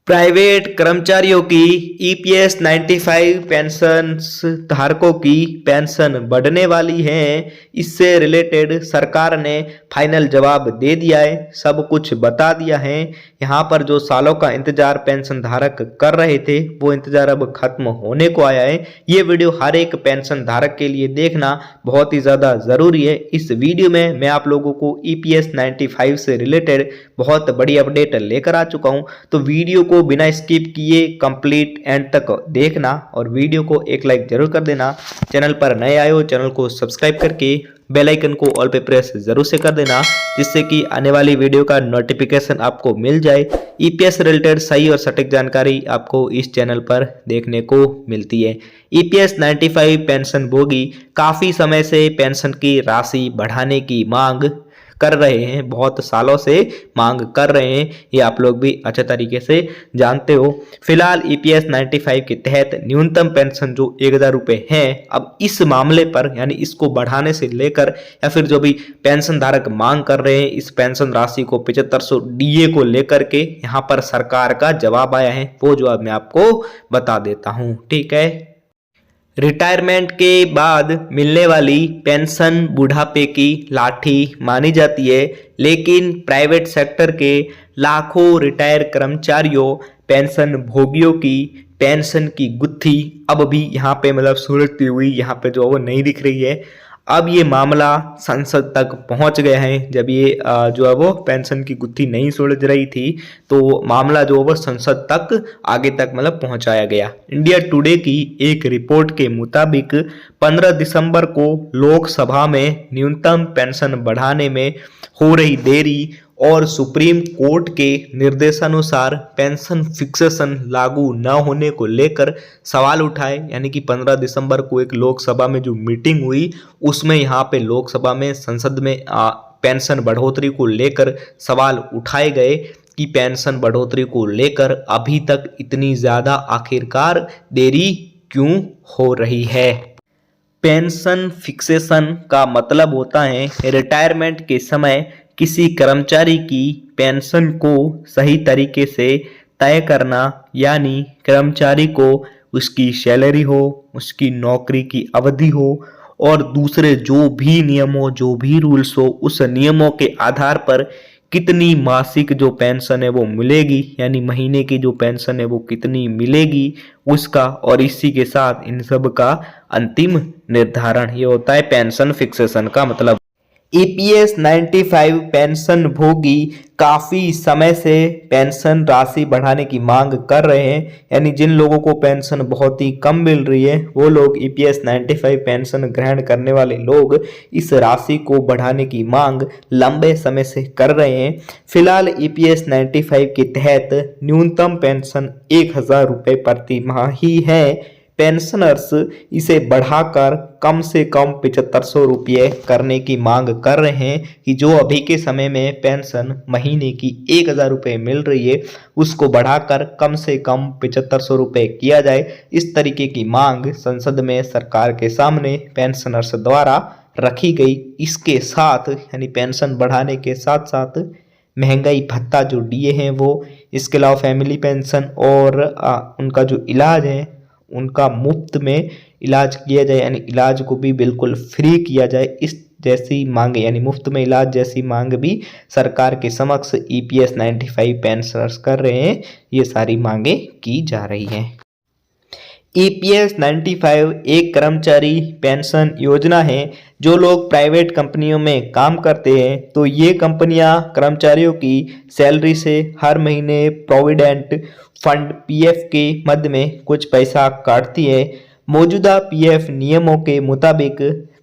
Private कर्मचारियों की EPS 95 pension धारकों की पेंशन बढ़ने वाली है। इससे रिलेटेड सरकार ने फाइनल जवाब दे दिया है, सब कुछ बता दिया है। यहाँ पर जो सालों का इंतजार पेंशन धारक कर रहे थे वो इंतजार अब खत्म होने को आया है। ये वीडियो हर एक पेंशन धारक के लिए देखना बहुत ही ज़्यादा ज़रूरी है। इस वीडियो में मैं आप लोगों को ईपीएस 95 से रिलेटेड बहुत बड़ी अपडेट लेकर आ चुका हूँ, तो वीडियो को बिना स्किप किए कंप्लीट एंड तक देखना और वीडियो को एक लाइक जरूर कर देना। चैनल पर नए आए हो चैनल को सब्सक्राइब करके बेल आइकन को ऑल पे प्रेस जरूर से कर देना, जिससे कि आने वाली वीडियो का नोटिफिकेशन आपको मिल जाए। ईपीएस रिलेटेड सही और सटीक जानकारी आपको इस चैनल पर देखने को मिलती है। ईपीएस 95 पेंशन भोगी काफ़ी समय से पेंशन की राशि बढ़ाने की मांग कर रहे हैं, बहुत सालों से मांग कर रहे हैं, ये आप लोग भी अच्छे तरीके से जानते हो। फिलहाल ईपीएस 95 के तहत न्यूनतम पेंशन जो 1000 रुपये है, अब इस मामले पर यानी इसको बढ़ाने से लेकर या फिर जो भी पेंशन धारक मांग कर रहे हैं इस पेंशन राशि को 7500 डीए को लेकर के यहाँ पर सरकार का जवाब आया है, वो जवाब मैं आपको बता देता हूँ। ठीक है, रिटायरमेंट के बाद मिलने वाली पेंशन बुढ़ापे की लाठी मानी जाती है, लेकिन प्राइवेट सेक्टर के लाखों रिटायर कर्मचारियों पेंशन भोगियों की पेंशन की गुत्थी अब भी यहाँ पे मतलब सुलझती हुई यहाँ पे जो वो नहीं दिख रही है। अब ये मामला संसद तक पहुंच गया है। जब ये जो है वो पेंशन की गुत्थी नहीं सुलझ रही थी तो मामला जो है वो संसद तक आगे तक मतलब पहुंचाया गया। इंडिया टुडे की एक रिपोर्ट के मुताबिक 15 दिसंबर को लोकसभा में न्यूनतम पेंशन बढ़ाने में हो रही देरी और सुप्रीम कोर्ट के निर्देशानुसार पेंशन फिक्सेशन लागू न होने को लेकर सवाल उठाए। यानी कि 15 दिसंबर को एक लोकसभा में जो मीटिंग हुई उसमें यहाँ पे लोकसभा में संसद में पेंशन बढ़ोतरी को लेकर सवाल उठाए गए कि पेंशन बढ़ोतरी को लेकर अभी तक इतनी ज़्यादा आखिरकार देरी क्यों हो रही है। पेंशन फिक्सेशन का मतलब होता है रिटायरमेंट के समय किसी कर्मचारी की पेंशन को सही तरीके से तय करना, यानी कर्मचारी को उसकी सैलरी हो, उसकी नौकरी की अवधि हो और दूसरे जो भी नियम हो, जो भी रूल्स हो, उस नियमों के आधार पर कितनी मासिक जो पेंशन है वो मिलेगी, यानी महीने की जो पेंशन है वो कितनी मिलेगी उसका, और इसी के साथ इन सब का अंतिम निर्धारण ये होता है पेंशन फिक्सेशन का मतलब। ईपीएस 95 पेंशन भोगी काफ़ी समय से पेंशन राशि बढ़ाने की मांग कर रहे हैं, यानी जिन लोगों को पेंशन बहुत ही कम मिल रही है वो लोग ईपीएस 95 पेंशन ग्रहण करने वाले लोग इस राशि को बढ़ाने की मांग लंबे समय से कर रहे हैं। फिलहाल ईपीएस 95 के तहत न्यूनतम पेंशन 1000 रुपये प्रति माह ही है। पेंशनर्स इसे बढ़ाकर कम से कम 7500 रुपये करने की मांग कर रहे हैं कि जो अभी के समय में पेंशन महीने की 1000 रुपये मिल रही है उसको बढ़ाकर कम से कम 7500 रुपये किया जाए। इस तरीके की मांग संसद में सरकार के सामने पेंशनर्स द्वारा रखी गई। इसके साथ यानी पेंशन बढ़ाने के साथ साथ महंगाई भत्ता जो डीए हैं वो, इसके अलावा फैमिली पेंशन और उनका जो इलाज है उनका मुफ्त में इलाज किया जाए, यानी इलाज को भी बिल्कुल फ्री किया जाए। इस जैसी मांगे यानी मुफ्त में इलाज जैसी मांग भी सरकार के समक्ष ईपीएस 95 पेंशनर्स कर रहे हैं। ये सारी मांगे की जा रही हैं। ईपीएस 95 एक कर्मचारी पेंशन योजना है। जो लोग प्राइवेट कंपनियों में काम करते हैं तो ये कंपनियां कर्मचारियों की सैलरी से हर महीने प्रोविडेंट फंड पीएफ के मद में कुछ पैसा काटती है। मौजूदा पीएफ नियमों के मुताबिक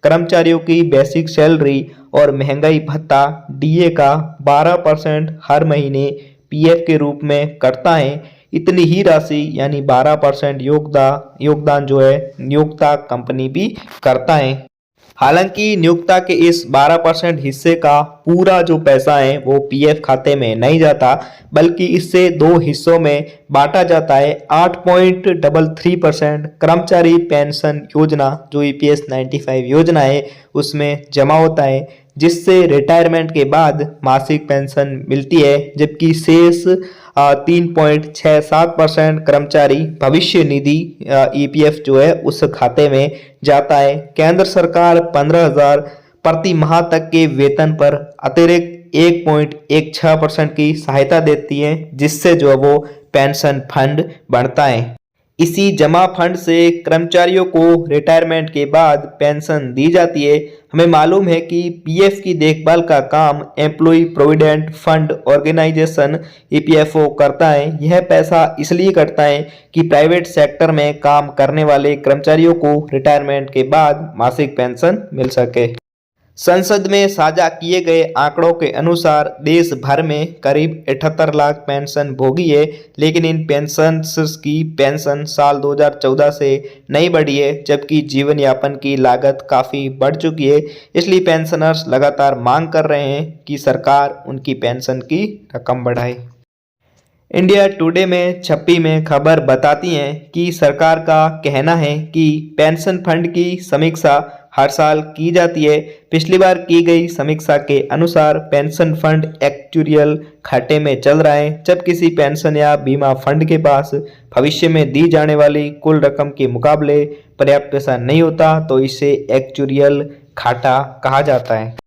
कर्मचारियों की बेसिक सैलरी और महंगाई भत्ता डीए का 12% हर महीने पीएफ के रूप में कटता है। इतनी ही राशि यानी 12% योगदान जो है नियोक्ता कंपनी भी करता है। हालांकि नियोक्ता के इस 12% हिस्से का पूरा जो पैसा है वो पीएफ खाते में नहीं जाता, बल्कि इससे दो हिस्सों में बांटा जाता है। 8.33% कर्मचारी पेंशन योजना जो ईपीएस 95 योजना है उसमें जमा होता है, जिससे रिटायरमेंट के बाद मासिक पेंशन मिलती है, जबकि शेष 3.67% कर्मचारी भविष्य निधि ईपीएफ जो है उस खाते में जाता है। केंद्र सरकार 15,000 प्रति माह तक के वेतन पर अतिरिक्त 1.16% की सहायता देती है, जिससे जो है वो पेंशन फंड बढ़ता है। इसी जमा फंड से कर्मचारियों को रिटायरमेंट के बाद पेंशन दी जाती है। हमें मालूम है कि पीएफ की देखभाल का काम employ provident fund organisation EPFO करता है। यह पैसा इसलिए कटता है कि प्राइवेट सेक्टर में काम करने वाले कर्मचारियों को रिटायरमेंट के बाद मासिक पेंशन मिल सके। संसद में साझा किए गए आंकड़ों के अनुसार देश भर में करीब 78 लाख पेंशन भोगी है, लेकिन इन पेंशनर्स की पेंशन साल 2014 से नहीं बढ़ी है, जबकि जीवन यापन की लागत काफ़ी बढ़ चुकी है। इसलिए पेंशनर्स लगातार मांग कर रहे हैं कि सरकार उनकी पेंशन की रकम बढ़ाए। इंडिया टुडे में छपी में खबर बताती है कि सरकार का कहना है कि पेंशन फंड की समीक्षा हर साल की जाती है। पिछली बार की गई समीक्षा के अनुसार पेंशन फंड एक्चुरियल घाटे में चल रहा है। जब किसी पेंशन या बीमा फंड के पास भविष्य में दी जाने वाली कुल रकम के मुकाबले पर्याप्त पैसा नहीं होता तो इसे एक्चुरियल घाटा कहा जाता है।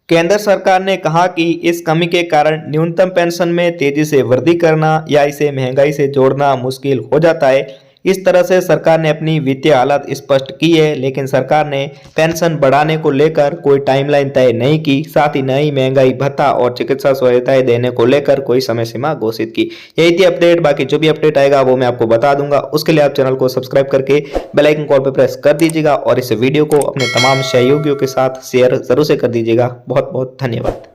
केंद्र सरकार ने कहा कि इस कमी के कारण न्यूनतम पेंशन में तेजी से वृद्धि करना या इसे महंगाई से जोड़ना मुश्किल हो जाता है। इस तरह से सरकार ने अपनी वित्तीय हालत स्पष्ट की है, लेकिन सरकार ने पेंशन बढ़ाने को लेकर कोई टाइमलाइन तय नहीं की। साथ ही नई महंगाई भत्ता और चिकित्सा सहायताएं देने को लेकर कोई समय सीमा घोषित की। यही थी अपडेट। बाकी जो भी अपडेट आएगा वो मैं आपको बता दूंगा। उसके लिए आप चैनल को सब्सक्राइब करके बेल आइकन कॉल पर प्रेस कर दीजिएगा और इस वीडियो को अपने तमाम सहयोगियों के साथ शेयर जरूर से कर दीजिएगा। बहुत बहुत धन्यवाद।